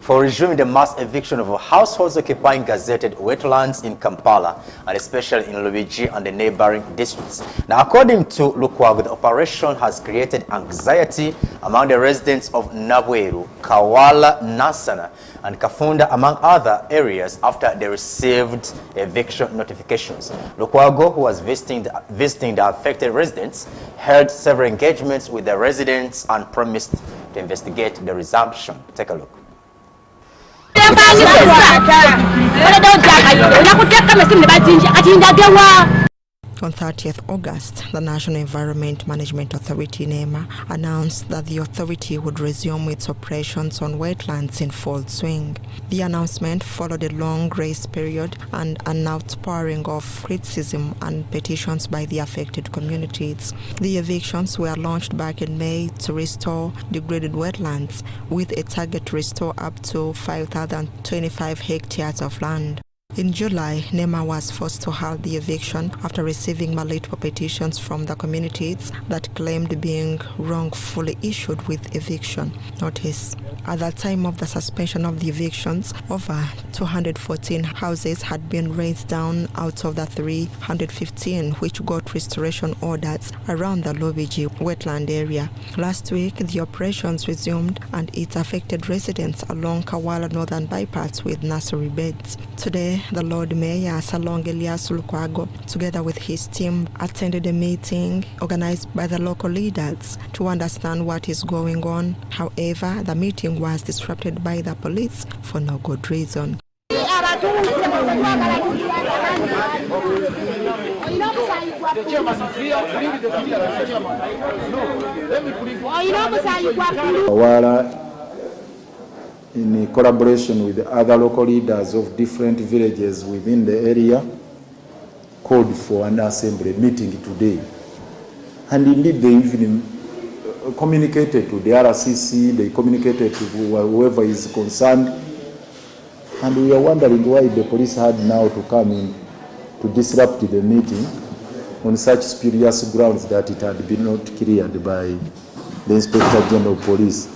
for resuming the mass eviction of households occupying gazetted wetlands in Kampala, and especially in Lubigi and the neighboring districts. Now, according to Lukwago, the operation has created anxiety among the residents of Nabweru, Kawala, Nasana, and Kafunda, among other areas, after they received eviction notifications. Lukwago, who was visiting the affected residents, held several engagements with the residents and promised to investigate the resumption. Take a look. On 30th August, the National Environment Management Authority NEMA announced that the authority would resume its operations on wetlands in full swing. The announcement followed a long grace period and an outpouring of criticism and petitions by the affected communities. The evictions were launched back in May to restore degraded wetlands, with a target to restore up to 5,025 hectares of land. In July, NEMA was forced to halt the eviction after receiving multiple petitions from the communities that claimed being wrongfully issued with eviction notice. At the time of the suspension of the evictions, over 214 houses had been razed down out of the 315 which got restoration orders around the Lubigi wetland area. Last week, the operations resumed and it affected residents along Kawala Northern Bypass with nursery beds. Today, the Lord Mayor Salong Elias Lukwago, together with his team, attended a meeting organized by the local leaders to understand what is going on. However, the meeting was disrupted by the police for no good reason. In collaboration with other local leaders of different villages within the area, called for an assembly meeting today. And indeed they even communicated to the RCC, they communicated to whoever is concerned. And we are wondering why the police had now to come in to disrupt the meeting on such spurious grounds that it had been not cleared by the Inspector General of Police.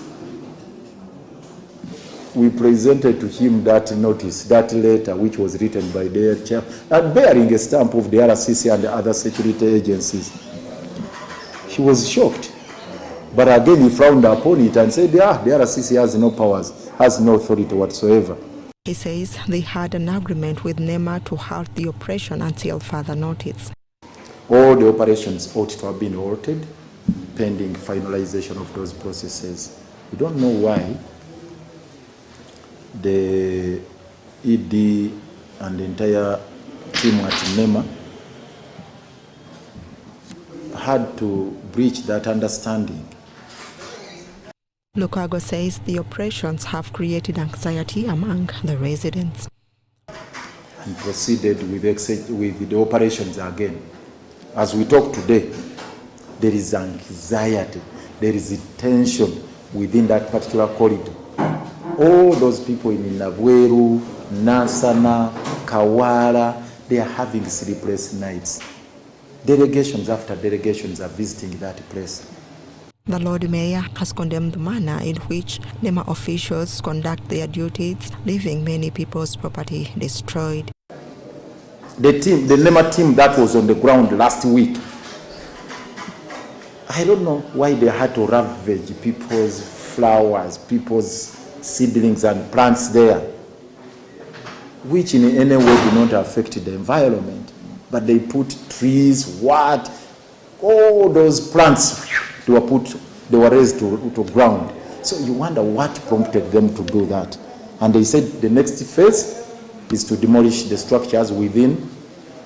We presented to him that notice, that letter, which was written by the chair, and bearing a stamp of the RCC and the other security agencies. He was shocked. But again, he frowned upon it and said, the RCC has no powers, has no authority whatsoever. He says they had an agreement with NEMA to halt the operation until further notice. All the operations ought to have been halted pending finalization of those processes. We don't know why the ED and the entire team at NEMA had to breach that understanding. Lukwago says the operations have created anxiety among the residents. And proceeded with the operations again. As we talk today, there is anxiety, there is tension within that particular corridor. All those people in Nabweru, Nasana, Kawala, they are having sleepless nights. Delegations after delegations are visiting that place. The Lord Mayor has condemned the manner in which NEMA officials conduct their duties, leaving many people's property destroyed. The NEMA team that was on the ground last week, I don't know why they had to ravage people's flowers, people's seedlings and plants there, which in any way do not affect the environment. But they put trees, all those plants, they were raised to ground. So you wonder what prompted them to do that. And they said the next phase is to demolish the structures within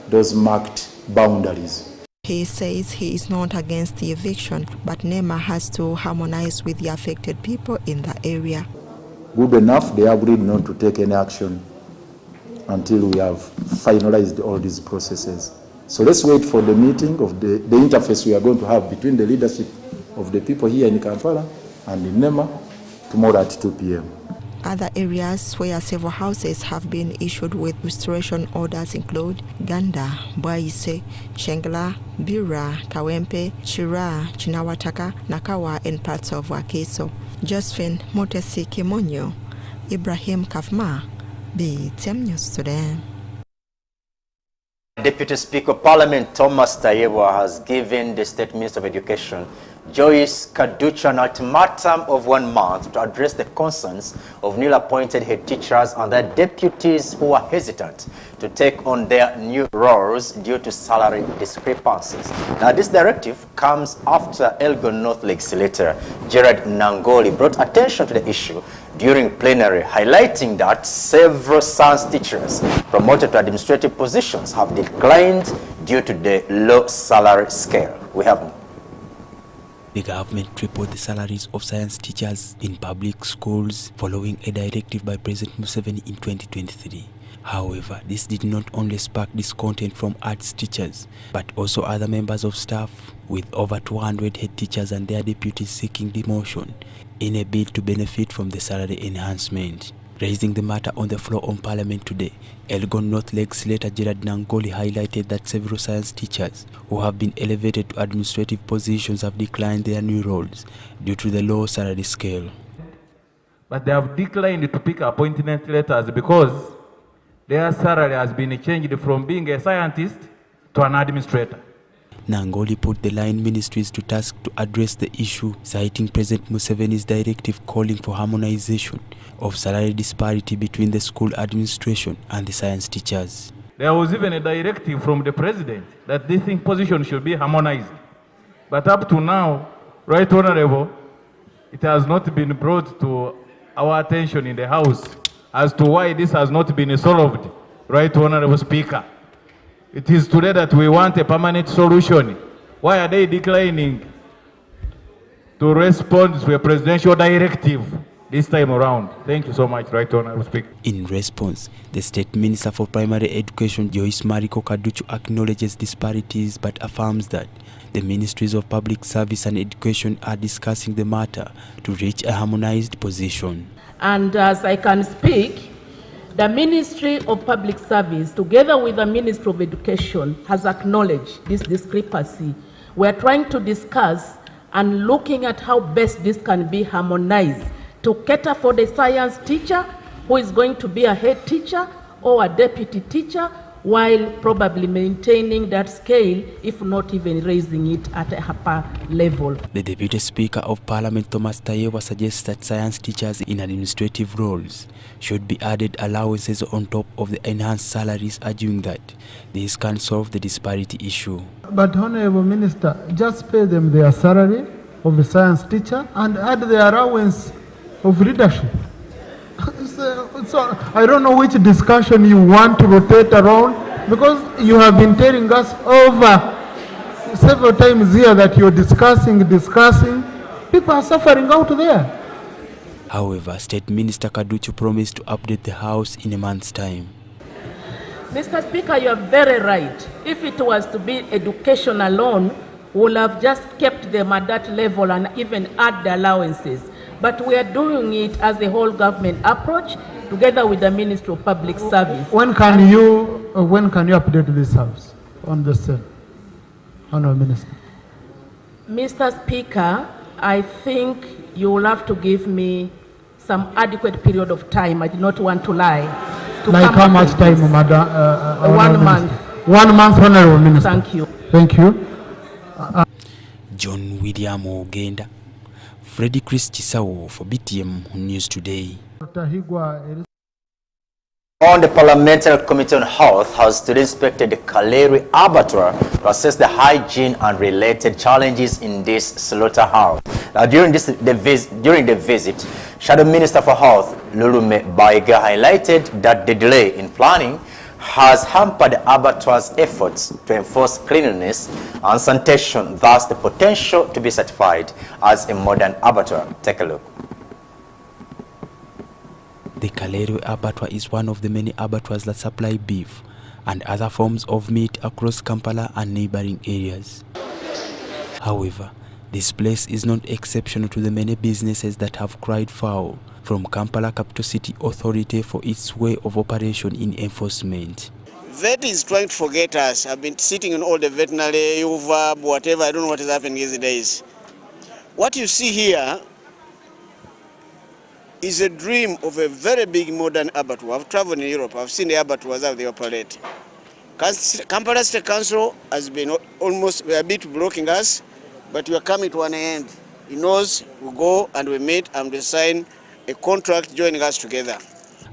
those marked boundaries. He says he is not against the eviction, but NEMA has to harmonize with the affected people in the area. Good enough, they agreed not to take any action until we have finalized all these processes. So let's wait for the meeting of the interface we are going to have between the leadership of the people here in Kampala and in NEMA tomorrow at 2 p.m. Other areas where several houses have been issued with restoration orders include Ganda, Bwaise, Chengla, Bira, Kawempe, Chira, Chinawataka, Nakawa, and parts of Wakiso. Josephine Motesi Kimonyo, Ibrahim Kafma, BTM News Today. Deputy Speaker of Parliament Thomas Tayebwa has given the State Minister of Education Joyce Kaducha an ultimatum of 1 month to address the concerns of newly appointed head teachers and their deputies who are hesitant to take on their new roles due to salary discrepancies. Now, this directive comes after Elgon North legislator Gerard Nangoli brought attention to the issue during plenary, highlighting that several science teachers promoted to administrative positions have declined due to the low salary scale. We have more. The government tripled the salaries of science teachers in public schools following a directive by President Museveni in 2023. However, this did not only spark discontent from arts teachers, but also other members of staff, with over 200 head teachers and their deputies seeking demotion in a bid to benefit from the salary enhancement. Raising the matter on the floor on Parliament today, Elgon North legislator Gerard Nangoli highlighted that several science teachers who have been elevated to administrative positions have declined their new roles due to the low salary scale. But they have declined to pick appointment letters because their salary has been changed from being a scientist to an administrator. Nangoli put the line ministries to task to address the issue, citing President Museveni's directive calling for harmonization of salary disparity between the school administration and the science teachers. There was even a directive from the president that this position should be harmonized. But up to now, Right Honorable, it has not been brought to our attention in the House as to why this has not been solved, Right Honorable Speaker. It is today that we want a permanent solution. Why are they declining to respond to a presidential directive this time around? Thank you so much, Right Honorable Speaker. In response, the State Minister for Primary Education, Joyce Mariko Kaduchu, acknowledges disparities but affirms that the Ministries of Public Service and Education are discussing the matter to reach a harmonized position. And as I can speak, the Ministry of Public Service, together with the Ministry of Education, has acknowledged this discrepancy. We are trying to discuss and looking at how best this can be harmonized to cater for the science teacher who is going to be a head teacher or a deputy teacher, while probably maintaining that scale, if not even raising it at a upper level. The Deputy Speaker of Parliament, Thomas Tayebwa, suggests that science teachers in administrative roles should be added allowances on top of the enhanced salaries, arguing that this can solve the disparity issue. But Honorable Minister, just pay them their salary of the science teacher and add the allowance of leadership. So I don't know which discussion you want to rotate around, because you have been telling us over several times here that you're discussing. People are suffering out there. However, State Minister Kaduchu promised to update the House in a month's time. Mr. Speaker, you are very right. If it was to be education alone, we would have just kept them at that level and even add the allowances. But we are doing it as a whole government approach, together with the Ministry of Public Service. When can you update this House on the same, Honourable Minister? Mr. Speaker, I think you will have to give me some adequate period of time. I do not want to lie. Like how much time, Madam? 1 month. 1 month, Honourable Minister. Thank you. Thank you. John William Ogenda, Freddy Chris Chisawo for BTM News Today. On the Parliamentary Committee on Health has today inspected the Kaleri Abattoir to assess the hygiene and related challenges in this slaughterhouse. Now, during the visit, Shadow Minister for Health Lulume Baiga highlighted that the delay in planning has hampered the abattoir's efforts to enforce cleanliness and sanitation, thus the potential to be certified as a modern abattoir. Take a look. The Kaleri Abattoir is one of the many abattoirs that supply beef and other forms of meat across Kampala and neighboring areas. However, this place is not exceptional to the many businesses that have cried foul from Kampala Capital City Authority for its way of operation in enforcement. Vet is trying to forget us. I've been sitting in all the veterinary, UVAB, whatever. I don't know what is happening these days. What you see here is a dream of a very big modern abattoir. I've traveled in Europe. I've seen the abattoirs how they operate. Kampala State Council has been almost a bit blocking us, but we are coming to an end. He knows we go and we meet and we sign a contract joining us together.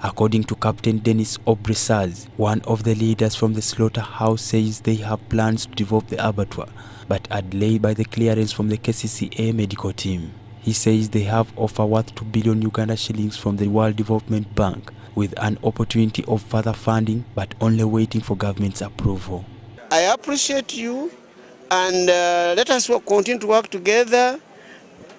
According to Captain Dennis Obresaz, one of the leaders from the slaughterhouse, says they have plans to develop the abattoir, but are delayed by the clearance from the KCCA medical team. He says they have offer worth 2 billion Uganda shillings from the World Development Bank, with an opportunity of further funding, but only waiting for government's approval. I appreciate you, and let us continue to work together.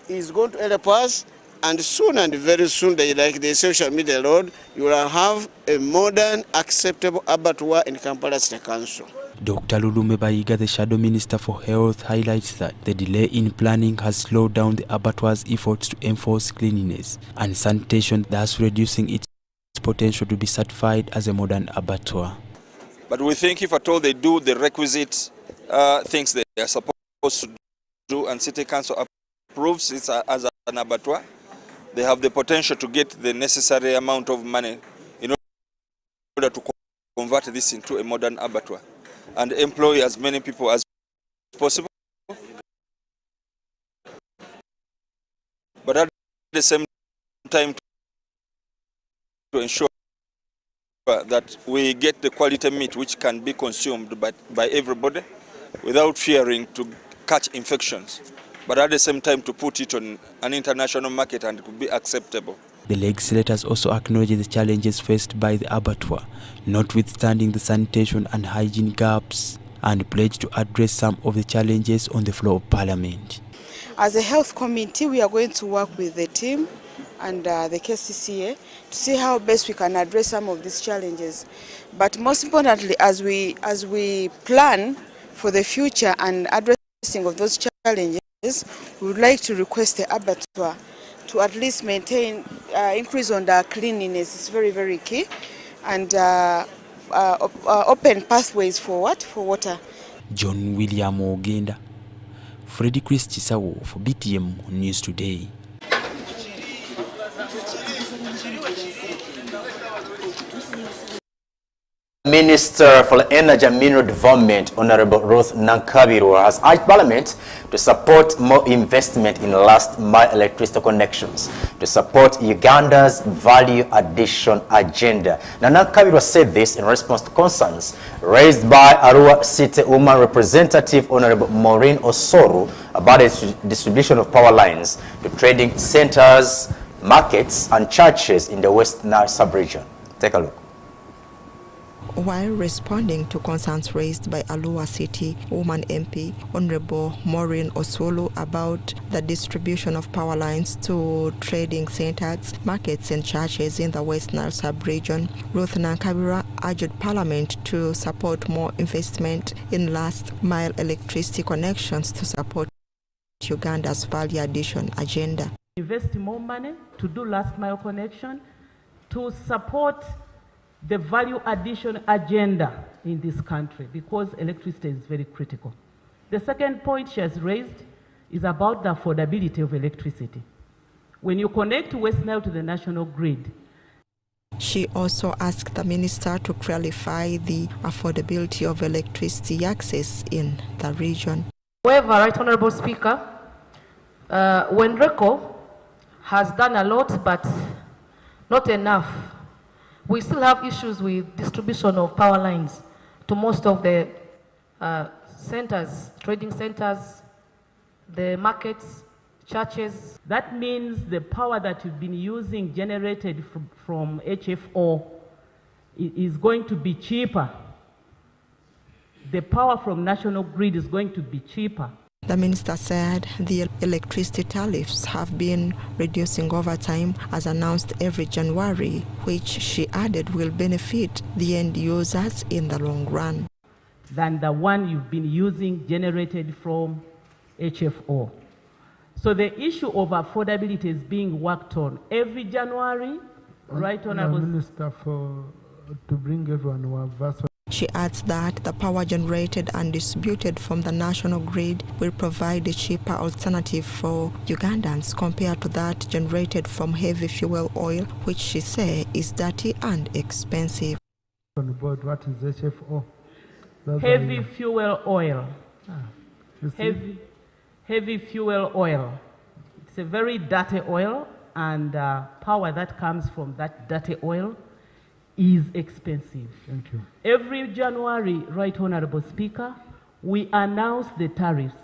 It's going to help us, and soon and very soon, like the social media road, you will have a modern, acceptable abattoir in Kampala State Council. Dr. Lulume Bayiga, the Shadow Minister for Health, highlights that the delay in planning has slowed down the abattoir's efforts to enforce cleanliness and sanitation, thus reducing its potential to be certified as a modern abattoir. But we think if at all they do the requisite things they are supposed to do and City Council approves it as an abattoir, they have the potential to get the necessary amount of money in order to convert this into a modern abattoir and employ as many people as possible. But at the same time, to ensure that we get the quality meat which can be consumed by everybody without fearing to catch infections, but at the same time to put it on an international market and it could be acceptable. The legislators also acknowledge the challenges faced by the abattoir, notwithstanding the sanitation and hygiene gaps, and pledge to address some of the challenges on the floor of Parliament. As a health committee, we are going to work with the team and the KCCA to see how best we can address some of these challenges. But most importantly, as we plan for the future and addressing of those challenges, we would like to request the abattoir to at least maintain, increase on the cleanliness. It's very, very key, and open pathways for what? For water. John William Ogenda, Freddie Chris Chisawo for BTM News Today. Minister for Energy and Mineral Development, Honorable Ruth Nankabiru, has urged Parliament to support more investment in last-mile electricity connections to support Uganda's value addition agenda. Now, Nankabiru said this in response to concerns raised by Arua City Woman Representative Honorable Maureen Osoro about the distribution of power lines to trading centers, markets, and churches in the West Nile sub-region. Take a look. While responding to concerns raised by Arua City Woman MP Honorable Maureen Osolo about the distribution of power lines to trading centers, markets and churches in the West Nile sub-region, Ruth Nankabira urged Parliament to support more investment in last-mile electricity connections to support Uganda's value addition agenda. Invest more money to do last-mile connection to support the value addition agenda in this country, because electricity is very critical. The second point she has raised is about the affordability of electricity. When you connect West Nile to the national grid. She also asked the minister to clarify the affordability of electricity access in the region. However, Right Honourable Speaker, WENRECO has done a lot, but not enough. We still have issues with distribution of power lines to most of the centers, trading centers, the markets, churches. That means the power that you've been using generated from HFO is going to be cheaper. The power from national grid is going to be cheaper. The minister said the electricity tariffs have been reducing over time as announced every January, which she added will benefit the end users in the long run. Than the one you've been using generated from HFO. So the issue of affordability is being worked on every January, Right Honourable Minister, to bring everyone who have versed. She She adds that the power generated and distributed from the national grid will provide a cheaper alternative for Ugandans compared to that generated from heavy fuel oil, which she says is dirty and expensive. On board, what is HFO? Heavy fuel oil. Heavy. Heavy fuel oil. It's a very dirty oil, and power that comes from that dirty oil is expensive. Thank you. Every January, Right Honorable Speaker, we announce the tariffs.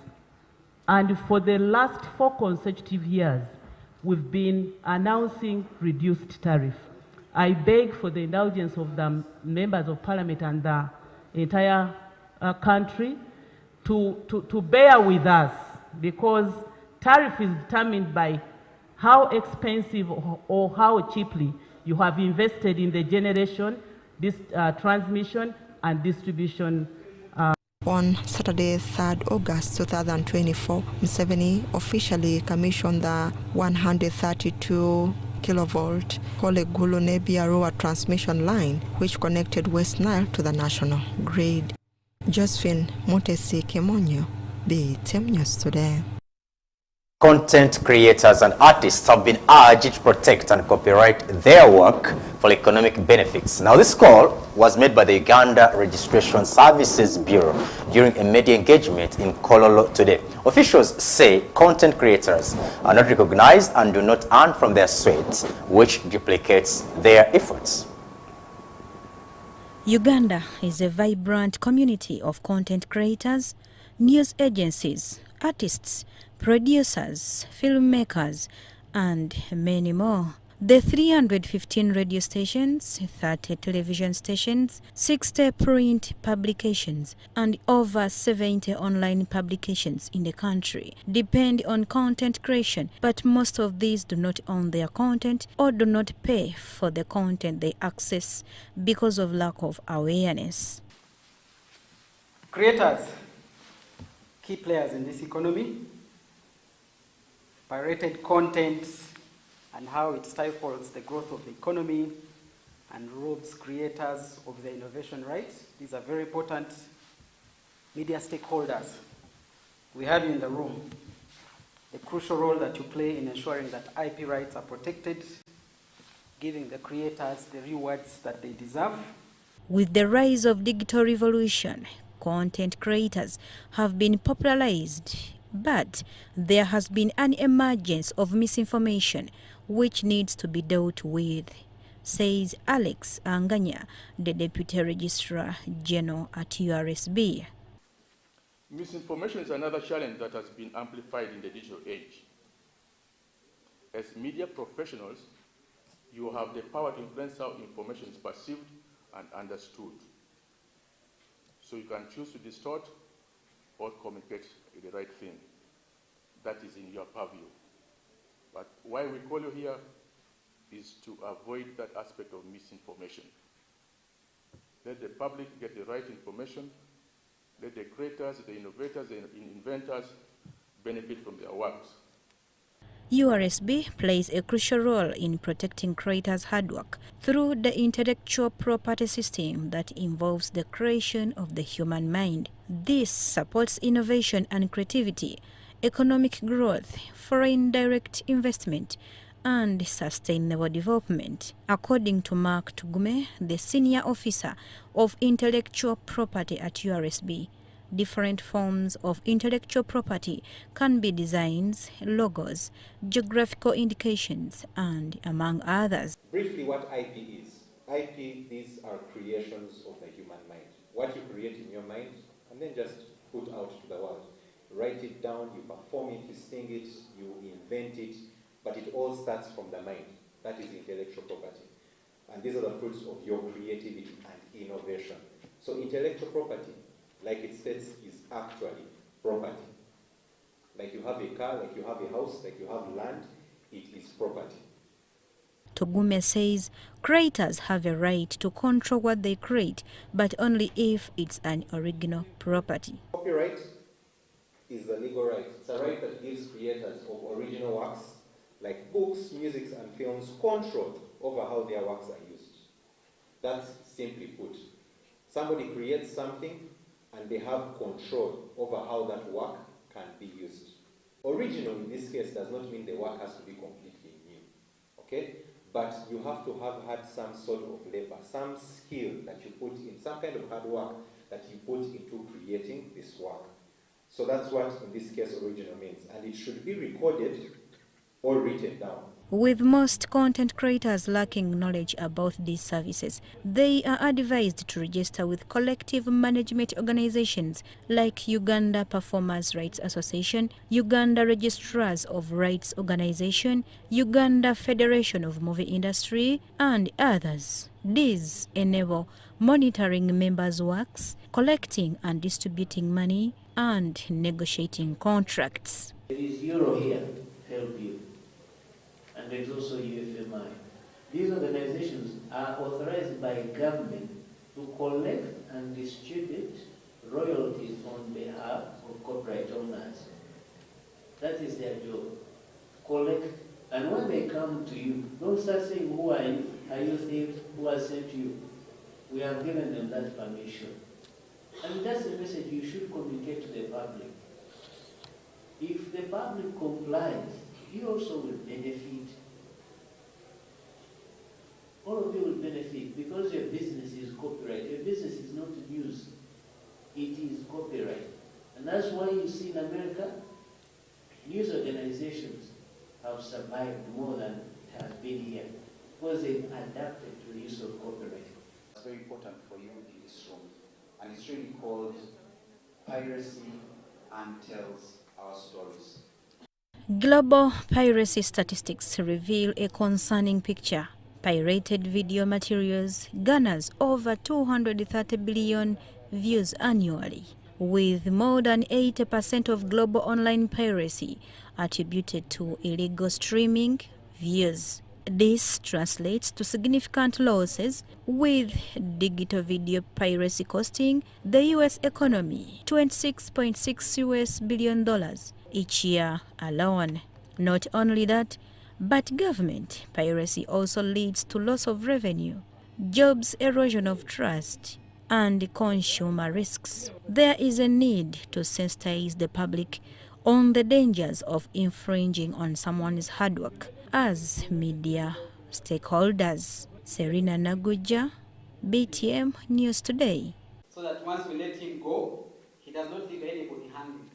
And for the last 4 consecutive years, we've been announcing reduced tariff. I beg for the indulgence of the members of parliament and the entire country to bear with us, because tariff is determined by how expensive or how cheaply you have invested in the generation, transmission and distribution. On Saturday, 3rd August 2024, Museveni officially commissioned the 132 kilovolt Kolegulu-Nebia-Arua transmission line, which connected West Nile to the national grid. Josephine Mutesi Kemonyo, BTM News Today. Content creators and artists have been urged to protect and copyright their work for economic benefits. Now, this call was made by the Uganda Registration Services Bureau during a media engagement in Kololo today. Officials say content creators are not recognized and do not earn from their sweat, which duplicates their efforts. Uganda is a vibrant community of content creators, news agencies, artists, producers, filmmakers, and many more. The 315 radio stations, 30 television stations, 60 print publications, and over 70 online publications in the country depend on content creation, but most of these do not own their content or do not pay for the content they access because of lack of awareness. Creators, key players in this economy. Pirated content and how it stifles the growth of the economy and robs creators of their innovation rights. These are very important media stakeholders. We have you in the room. The crucial role that you play in ensuring that IP rights are protected, giving the creators the rewards that they deserve. With the rise of digital revolution, content creators have been popularized, but there has been an emergence of misinformation which needs to be dealt with, says Alex Anganya, the Deputy Registrar General at URSB. Misinformation is another challenge that has been amplified in the digital age. As media professionals, you have the power to influence how information is perceived and understood. So you can choose to distort or communicate the right thing. That is in your purview. But why we call you here is to avoid that aspect of misinformation. Let the public get the right information. Let the creators, the innovators, the inventors benefit from their works. URSB plays a crucial role in protecting creators' hard work through the intellectual property system that involves the creation of the human mind. This supports innovation and creativity, economic growth, foreign direct investment, and sustainable development. According to Mark Tugume, the senior officer of intellectual property at URSB, different forms of intellectual property can be designs, logos, geographical indications, and among others. Briefly, what IP is. IP, these are creations of the human mind. What you create in your mind and then just put out to the world. Write it down, you perform it, you sing it, you invent it, but it all starts from the mind. That is intellectual property. And these are the fruits of your creativity and innovation. So intellectual property, like it says, is actually property. Like you have a car, like you have a house, like you have land, it is property. Tugume says creators have a right to control what they create, but only if it's an original property. Copyright is the legal right. It's a right that gives creators of original works, like books, music, and films, control over how their works are used. That's simply put. Somebody creates something and they have control over how that work can be used. Original in this case does not mean the work has to be completely new, okay? But you have to have had some sort of labor, some skill that you put in, some kind of hard work that you put into creating this work. So that's what, in this case, original means. And it should be recorded or written down. With most content creators lacking knowledge about these services, they are advised to register with collective management organizations like Uganda Performers' Rights Association, Uganda Registrars of Rights Organization, Uganda Federation of Movie Industry, and others. These enable monitoring members' works, collecting and distributing money, and negotiating contracts. There is Euro here, help you. And there's also UFMI. These organizations are authorized by government to collect and distribute royalties on behalf of corporate owners. That is their job. Collect, and when they come to you, don't start saying, who are you? Are you thieves? Who has sent you? We have given them that permission. And that's the message you should communicate to the public. If the public complies, you also will benefit. All of you will benefit because your business is copyright. Your business is not news. It is copyright. And that's why you see in America, news organizations have survived more than has been here because they've adapted to the use of copyright. It's very important for you in this room. And it's really called Piracy Untells Our Stories. Global piracy statistics reveal a concerning picture. Pirated video materials garners over 230 billion views annually, with more than 80% of global online piracy attributed to illegal streaming views. This translates to significant losses, with digital video piracy costing the U.S. economy $26.6 billion each year alone. Not only that, but government piracy also leads to loss of revenue, jobs, erosion of trust, and consumer risks. There is a need to sensitize the public on the dangers of infringing on someone's hard work as media stakeholders. Serena Naguja, BTM News Today. So that once we let him go, he does not leave anybody hanging.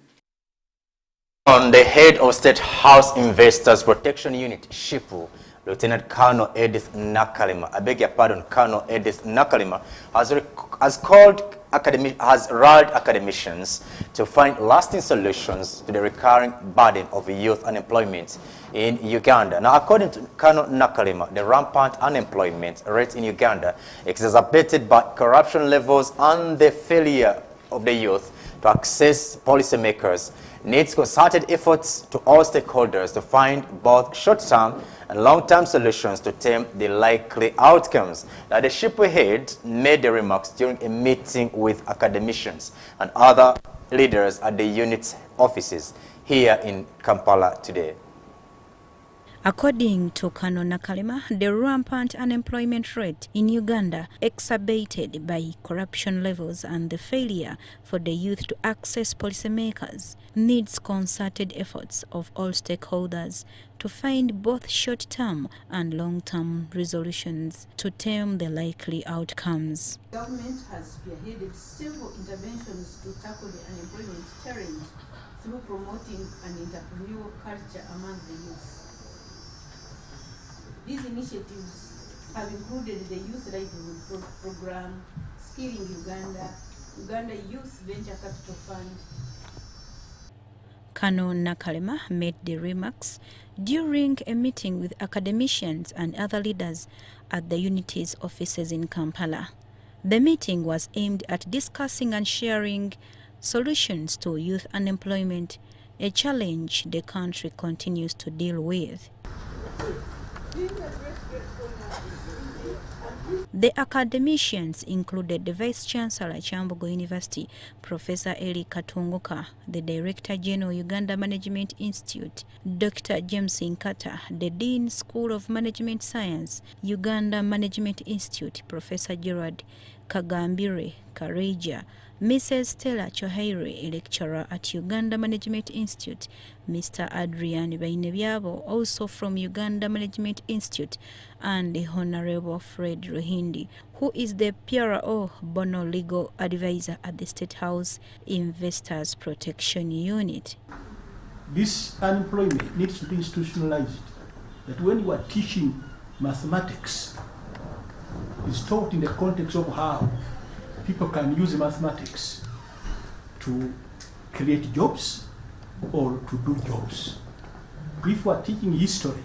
On the head of State House Investors Protection Unit, SHIPU, Lieutenant Colonel Edith Nakalima, I beg your pardon, Colonel Edith Nakalima, has rallied academicians to find lasting solutions to the recurring burden of youth unemployment in Uganda. Now, according to Colonel Nakalima, the rampant unemployment rate in Uganda is exacerbated by corruption levels and the failure of the youth to access policymakers. Needs concerted efforts to all stakeholders to find both short-term and long-term solutions to tame the likely outcomes. Now, the SHIPU head made the remarks during a meeting with academicians and other leaders at the unit's offices here in Kampala today. According to Colonel Nakalima, the rampant unemployment rate in Uganda, exacerbated by corruption levels and the failure for the youth to access policymakers, needs concerted efforts of all stakeholders to find both short-term and long-term resolutions to tame the likely outcomes. The government has spearheaded several interventions to tackle the unemployment challenge through promoting an entrepreneurial culture among the youth. These initiatives have included the Youth Livelihood Program, Skilling Uganda, Uganda Youth Venture Capital Fund. Colonel Nakalima made the remarks during a meeting with academicians and other leaders at the unity's offices in Kampala. The meeting was aimed at discussing and sharing solutions to youth unemployment, a challenge the country continues to deal with. The academicians included the Vice-Chancellor Kyambogo University, Professor Eli Katunguka, the Director General Uganda Management Institute, Dr. James Nkata, the Dean School of Management Science, Uganda Management Institute, Professor Gerard Kagambire Kareja, Mrs. Stella Chohaire, a lecturer at Uganda Management Institute, Mr. Adrian Bainebyabo, also from Uganda Management Institute, and the Honorable Fred Ruhindi, who is the PRO Bono Legal Advisor at the State House Investors Protection Unit. This unemployment needs to be institutionalized. That when you are teaching mathematics, it's taught in the context of how people can use mathematics to create jobs or to do jobs. If we are teaching history,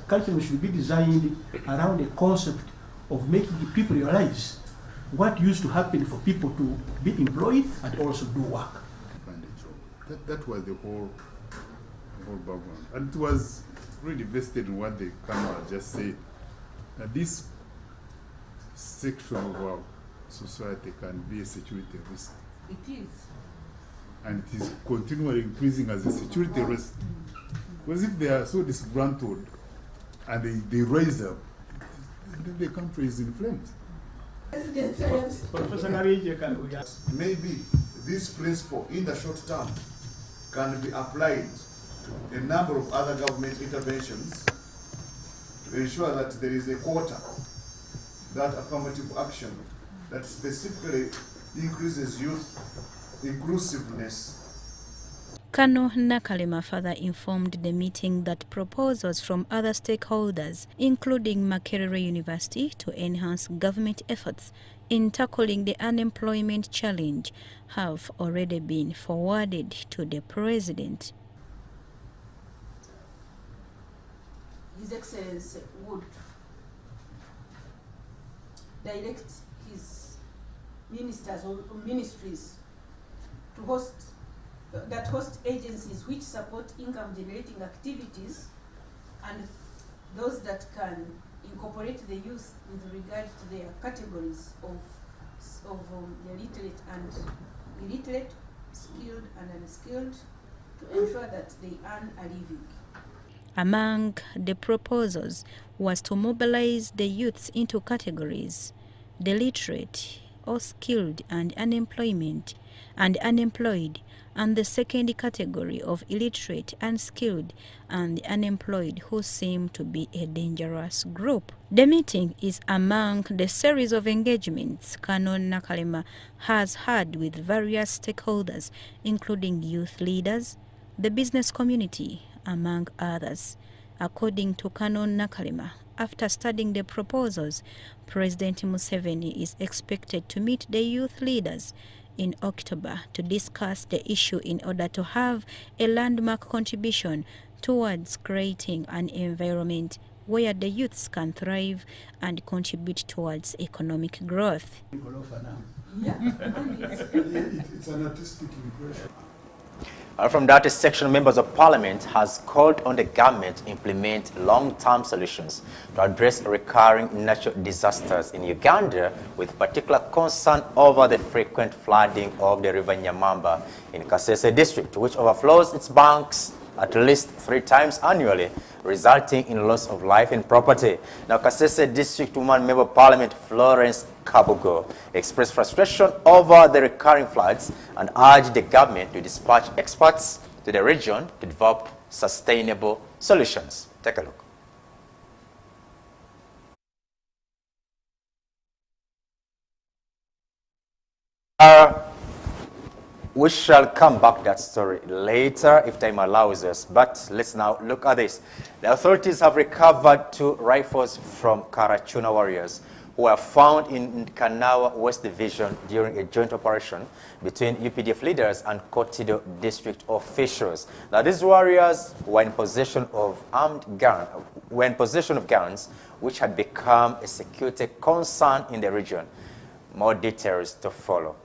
curriculum should be designed around the concept of making the people realize what used to happen for people to be employed and also do work. Find a job. That was the whole background. And it was really vested in what the Kano just said. This section of our society can be a security risk. It is. And it is continually increasing as a security risk. Because if they are so disgruntled and they rise up, then the country is in flames. Maybe this principle in the short term can be applied to a number of other government interventions to ensure that there is a quota, that affirmative action that specifically increases youth inclusiveness. Kano Nakalema further informed the meeting that proposals from other stakeholders, including Makerere University, to enhance government efforts in tackling the unemployment challenge have already been forwarded to the President. His Excellency would direct his ministers or ministries to host agencies which support income generating activities and those that can incorporate the youth with regard to their categories of the literate and illiterate, skilled and unskilled, to ensure that they earn a living. Among the proposals was to mobilize the youths into categories: the literate or skilled and unemployed, and the second category of illiterate, unskilled, and unemployed, who seem to be a dangerous group. The meeting is among the series of engagements Kano Nakalema has had with various stakeholders, including youth leaders, the business community, among others. According to Kano Nakalema, after studying the proposals, President Museveni is expected to meet the youth leaders in October to discuss the issue in order to have a landmark contribution towards creating an environment where the youths can thrive and contribute towards economic growth. It's an artistic impression. From that section, members of parliament has called on the government to implement long-term solutions to address recurring natural disasters in Uganda, with particular concern over the frequent flooding of the river Nyamamba in Kasese district, which overflows its banks at least 3 times annually, resulting in loss of life and property. Now, Kasese District Woman Member of Parliament Florence Kabugo expressed frustration over the recurring floods and urged the government to dispatch experts to the region to develop sustainable solutions. Take a look. We shall come back to that story later if time allows us, but let's now look at this. The authorities have recovered 2 rifles from Karachuna warriors who were found in Kanawa West Division during a joint operation between UPDF leaders and Kotido district officials. Now, these warriors were in possession of guns which had become a security concern in the region. More details to follow.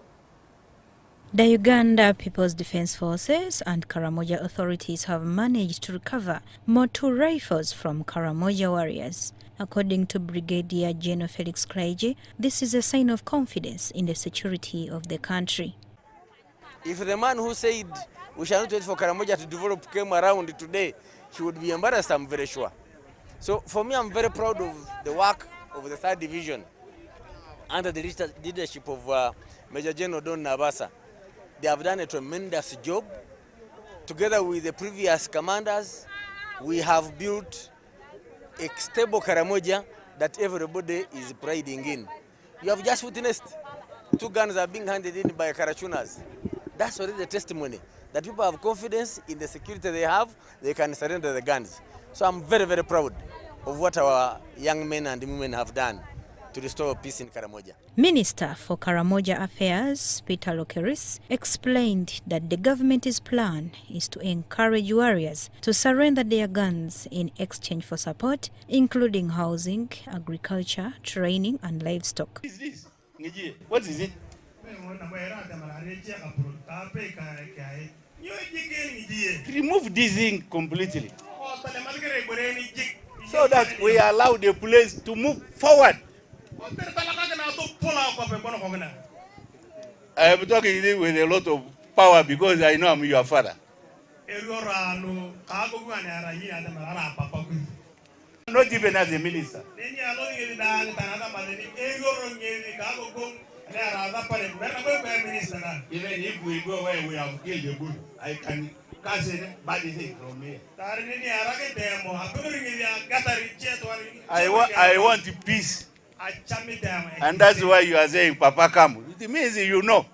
The Uganda People's Defence Forces and Karamoja authorities have managed to recover motor rifles from Karamoja warriors. According to Brigadier General Felix Kraige, this is a sign of confidence in the security of the country. If the man who said we shall not wait for Karamoja to develop came around today, he would be embarrassed, I'm very sure. So for me, I'm very proud of the work of the 3rd Division under the leadership of Major General Don Nabasa. They have done a tremendous job. Together with the previous commanders, we have built a stable Karamoja that everybody is priding in. You have just witnessed 2 guns are being handed in by Karachunas. That's already the testimony that people have confidence in the security they have, they can surrender the guns. So I'm very, very proud of what our young men and women have done to restore peace in Karamoja. Minister for Karamoja Affairs, Peter Lokeris, explained that the government's plan is to encourage warriors to surrender their guns in exchange for support, including housing, agriculture, training, and livestock. What is it? Remove this thing completely so that we allow the police to move forward. I am talking with a lot of power because I know I'm your father. Not even as a minister. Even if we go where we have killed the bull, I can cancel bad thing from here. I want peace. And that's why you are saying Papa come. It means you know.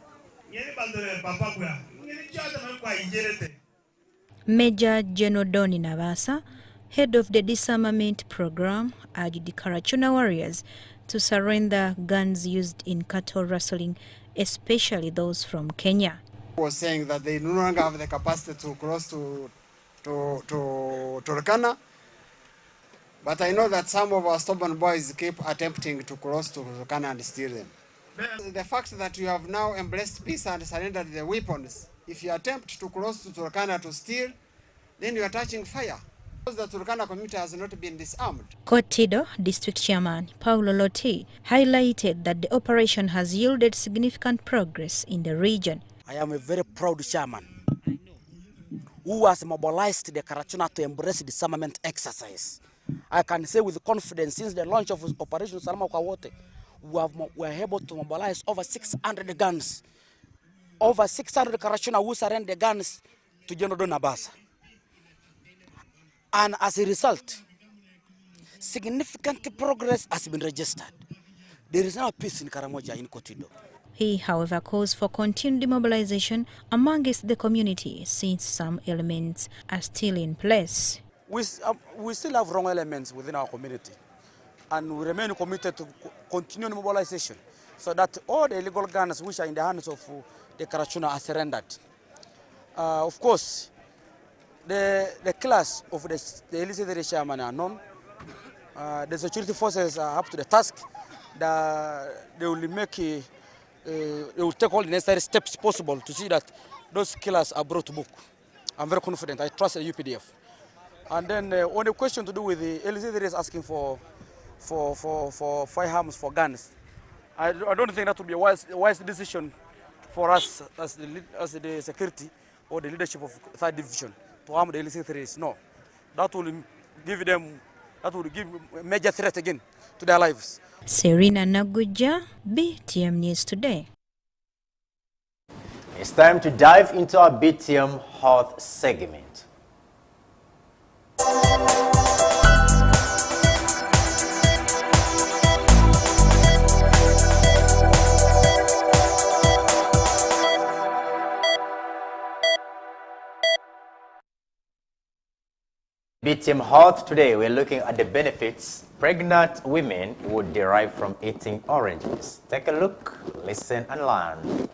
Major General Doni Nabasa, head of the disarmament program, urged the Karachuna warriors to surrender guns used in cattle rustling, especially those from Kenya. Was saying that they no longer have the capacity to cross to Turkana, but I know that some of our stubborn boys keep attempting to cross to Turkana and steal them. The fact that you have now embraced peace and surrendered the weapons, if you attempt to cross to Turkana to steal, then you are touching fire. Because the Turkana community has not been disarmed. Kotido District Chairman Paulo Loti highlighted that the operation has yielded significant progress in the region. I am a very proud chairman who has mobilized the Karachuna to embrace the disarmament exercise. I can say with confidence, since the launch of Operation Salama Kawote, we are able to mobilize over 600 guns. Over 600 Karachuna who surrender the guns to General Donabasa. And as a result, significant progress has been registered. There is now peace in Karamoja, in Kotido. He, however, calls for continued mobilization amongst the community since some elements are still in place. We still have wrong elements within our community, and we remain committed to continuing mobilization so that all the illegal guns which are in the hands of the Karachuna are surrendered. Of course, the killers of the illicit chairman are known. The security forces are up to the task. They will take all the necessary steps possible to see that those killers are brought to book. I'm very confident. I trust the UPDF. And then on the question to do with the illicit asking for firearms, for guns, I don't think that would be a wise decision for us as the security or the leadership of 3rd Division to arm the illicit. No, that will give a major threat again to their lives. Serena Naguja, BTM News Today. It's time to dive into our BTM Health segment. BTM Health today, we're looking at the benefits pregnant women would derive from eating oranges. Take a look, listen and learn.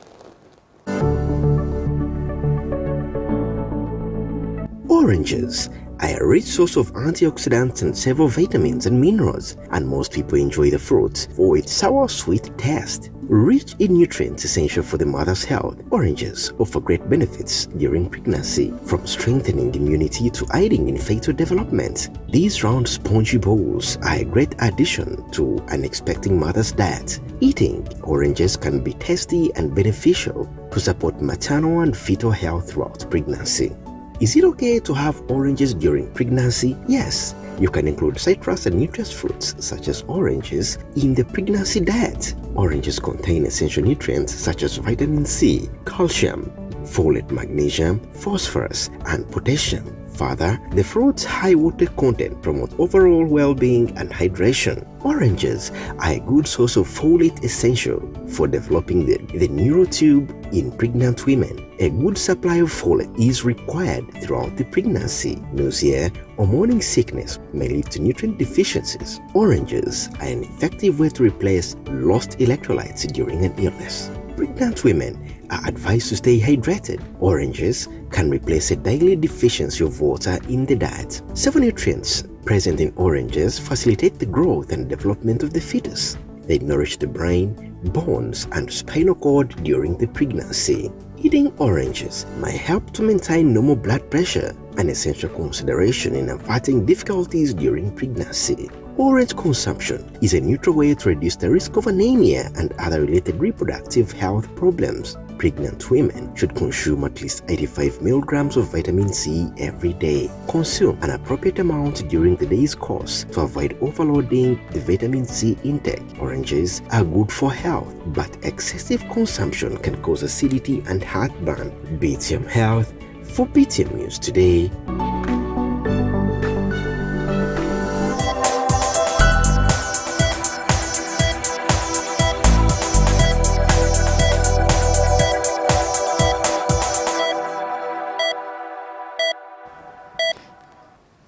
Oranges, are a rich source of antioxidants and several vitamins and minerals, and most people enjoy the fruit for its sour-sweet taste. Rich in nutrients essential for the mother's health, oranges offer great benefits during pregnancy, from strengthening immunity to aiding in fetal development. These round spongy bowls are a great addition to an expecting mother's diet. Eating oranges can be tasty and beneficial to support maternal and fetal health throughout pregnancy. Is it okay to have oranges during pregnancy? Yes. You can include citrus and nutritious fruits such as oranges in the pregnancy diet. Oranges contain essential nutrients such as vitamin C, calcium, folate, magnesium, phosphorus, and potassium. Further, the fruit's high water content promotes overall well-being and hydration. Oranges are a good source of folate essential for developing the neurotube in pregnant women. A good supply of folate is required throughout the pregnancy. Nausea or morning sickness may lead to nutrient deficiencies. Oranges are an effective way to replace lost electrolytes during an illness. Pregnant women are advised to stay hydrated. Oranges can replace a daily deficiency of water in the diet. Several nutrients present in oranges facilitate the growth and development of the fetus. They nourish the brain, bones, and spinal cord during the pregnancy. Eating oranges might help to maintain normal blood pressure, an essential consideration in averting difficulties during pregnancy. Orange consumption is a neutral way to reduce the risk of anemia and other related reproductive health problems. Pregnant women should consume at least 85 milligrams of vitamin C every day. Consume an appropriate amount during the day's course to avoid overloading the vitamin C intake. Oranges are good for health, but excessive consumption can cause acidity and heartburn. BTM Health for BTM News Today.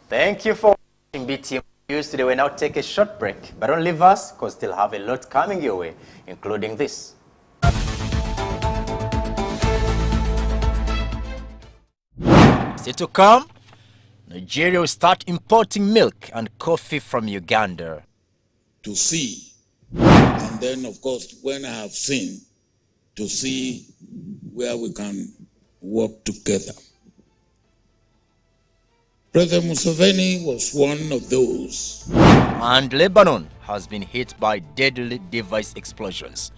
Thank you for watching BTM News Today. We now take a short break, but don't leave us because still have a lot coming your way, including this. Still to come, Nigeria will start importing milk and coffee from Uganda. To see, and then of course when I have seen, to see where we can work together. President Museveni was one of those. And Lebanon has been hit by deadly device explosions.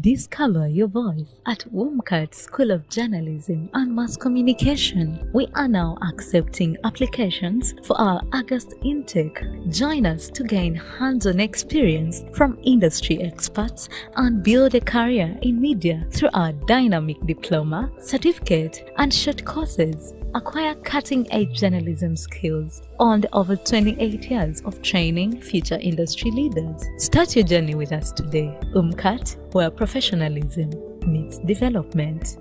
Discover your voice at WOMCAT School of Journalism and Mass Communication. We are now accepting applications for our August intake. Join us to gain hands-on experience from industry experts and build a career in media through our dynamic diploma, certificate, and short courses. Acquire cutting-edge journalism skills on over 28 years of training future industry leaders. Start your journey with us today. WOMCAT, where professionalism meets development.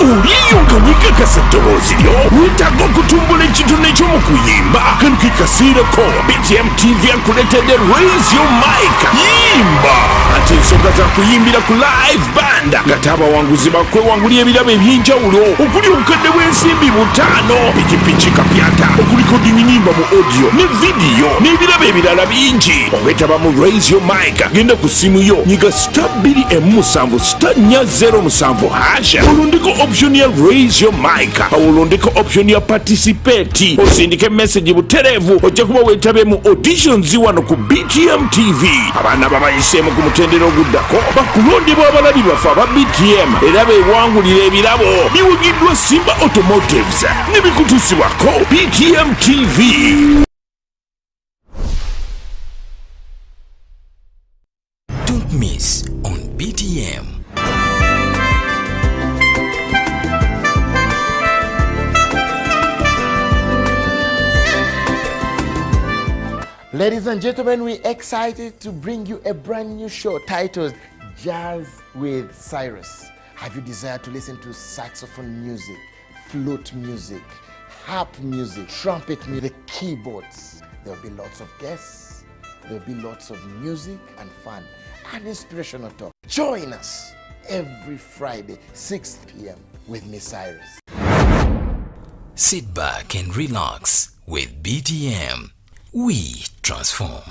uliyunganika kasadoozi lyo wetaaga okutumbula ekitone ky'omukuyimba kano kekasiireko BTM TV akuletedde Raise Your Mic yimba ate ensonga za kuyimbira ku live band nga abawanguzi bakwewangulya ebirabo eby'enjawulo okuli obukadde bw'ensimbi 5 pikipiki kapyata okulikodinga nyimba mu audio ne video n'ebirabo ebirala bingi obwetaba mu Raise Your Mic genda ku simu yo nyiga *247*407# olondeko option ya Raise Your Mic olondeko option ya participate osindike message buterevu ojja kuba weetabe mu auditions wano ku BTM TV abaana babayiseemu ku mutendera oguddako bakulondebwa abalabi bafe aba BTM era beewangulira ebirabo biwugiddwa Simba Automotives ne bikutuusibwako BTM TV. Don't miss on BTM. Ladies and gentlemen, we're excited to bring you a brand new show titled Jazz with Cyrus. Have you desired to listen to saxophone music, flute music, harp music, trumpet music, keyboards? There'll be lots of guests, there'll be lots of music and fun and inspirational talk. Join us every Friday, 6 p.m. with Miss Cyrus. Sit back and relax with BTM. We transform.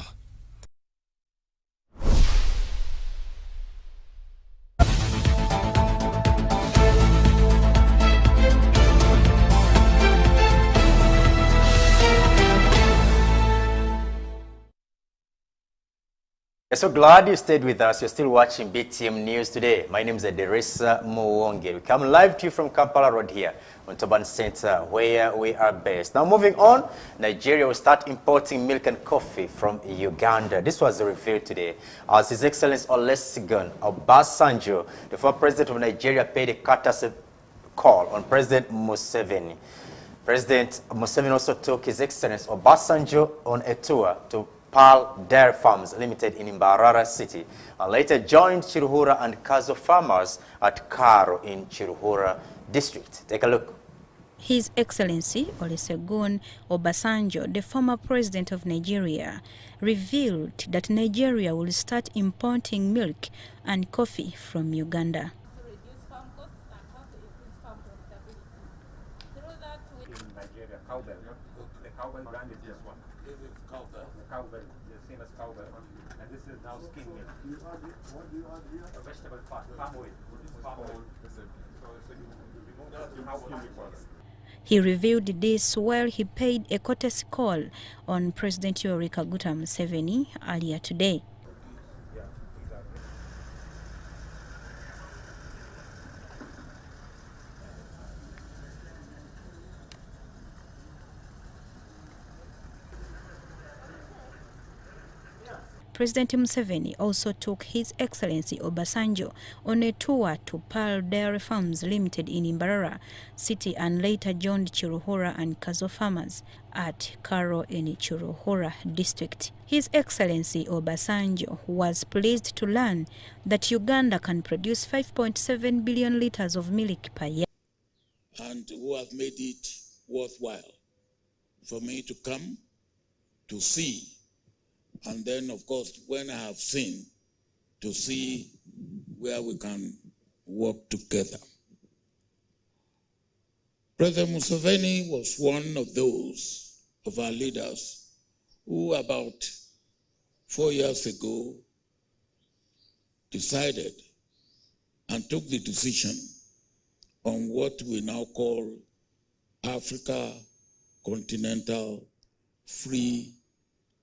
We're so glad you stayed with us. You're still watching BTM News today. My name is Deresa Muwonge. We come live to you from Kampala Road here on Turban Center, where we are based. Now moving on, Nigeria will start importing milk and coffee from Uganda. This was revealed today as His Excellency Olusegun Obasanjo, the former president of Nigeria, paid a courtesy call on President Museveni. President Museveni also took His Excellency Obasanjo on a tour to Pearl Dairy Farms Limited in Mbarara City and later joined Chiruhura and Kazo farmers at Karo in Chiruhura district. Take a look. His Excellency Olusegun Obasanjo, the former president of Nigeria, revealed that Nigeria will start importing milk and coffee from Uganda. And this is now skim milk. What do you add here? A vegetable fat, palm oil. Palm oil. He revealed this while he paid a courtesy call on President Yoweri Kaguta Museveni earlier today. President Museveni also took His Excellency Obasanjo on a tour to Pearl Dairy Farms Limited in Mbarara City and later joined Chiruhura and Kazo farmers at Karo in Chiruhura district. His Excellency Obasanjo was pleased to learn that Uganda can produce 5.7 billion liters of milk per year. And who have made it worthwhile for me to come to see. And then, of course, when I have seen, to see where we can work together. President Museveni was one of those of our leaders who about 4 years ago decided and took the decision on what we now call Africa Continental Free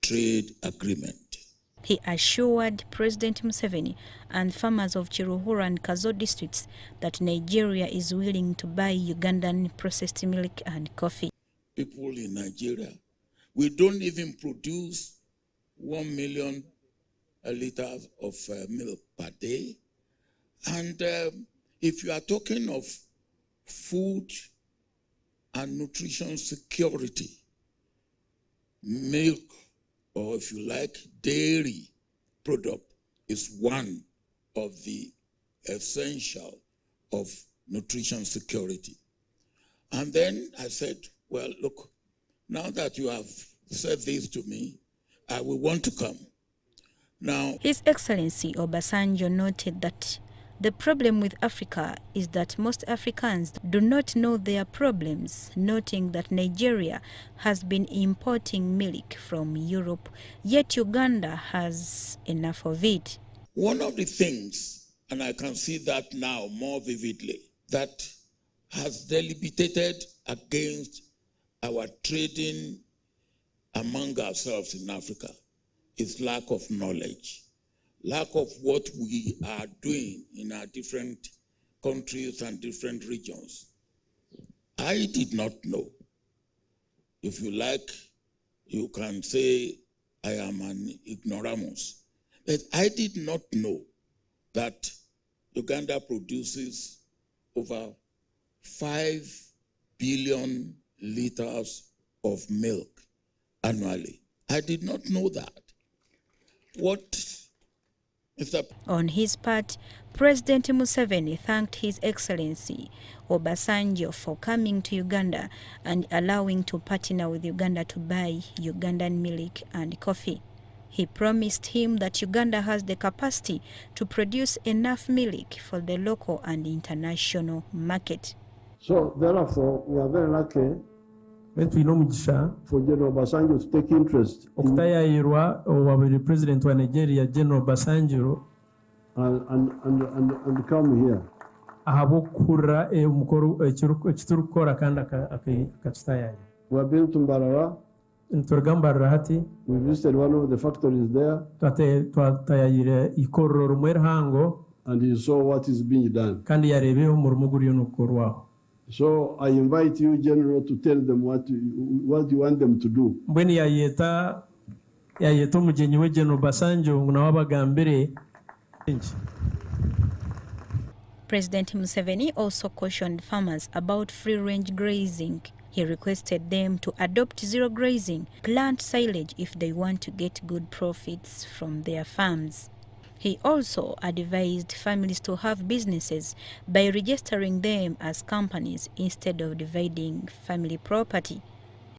Trade Agreement. He assured President Museveni and farmers of Chiruhura and Kazo districts that Nigeria is willing to buy Ugandan processed milk and coffee. People in Nigeria, we don't even produce 1 million liters of milk per day. And if you are talking of food and nutrition security, milk, or if you like, dairy product is one of the essential of nutrition security. And then I said, well, look, now that you have said this to me, I will want to come. Now, His Excellency Obasanjo noted that the problem with Africa is that most Africans do not know their problems, noting that Nigeria has been importing milk from Europe, yet Uganda has enough of it. one of the things, and I can see that now more vividly, that has deliberated against our trading among ourselves in Africa is lack of knowledge, lack of what we are doing in our different countries and different regions. I did not know. If you like, you can say I am an ignoramus. But I did not know that Uganda produces over 5 billion liters of milk annually. I did not know that. On his part, President Museveni thanked His Excellency Obasanjo for coming to Uganda and allowing to partner with Uganda to buy Ugandan milk and coffee. He promised him that Uganda has the capacity to produce enough milk for the local and international market. So therefore, we are very lucky for General Obasanjo to take interest okutayayirwa owabiri president wa Nigeria General Obasanjo and come here. ahabokura ekiturukora kandi akakitayayira. We have been to Mbarara. Nturgambarra hati. We visited one of the factories there. Twatayayire ikororo rumwe hango. And he saw what is being done. Kandi yarebeho umurimo guriyo nukorwaho. So I invite you, General, to tell them what you want them to do. Mbweni yayeta umugenyi we General Obasanjo nawabagambire. President Museveni also cautioned farmers about free-range grazing. He requested them to adopt zero grazing, plant silage if they want to get good profits from their farms. He also advised families to have businesses by registering them as companies instead of dividing family property.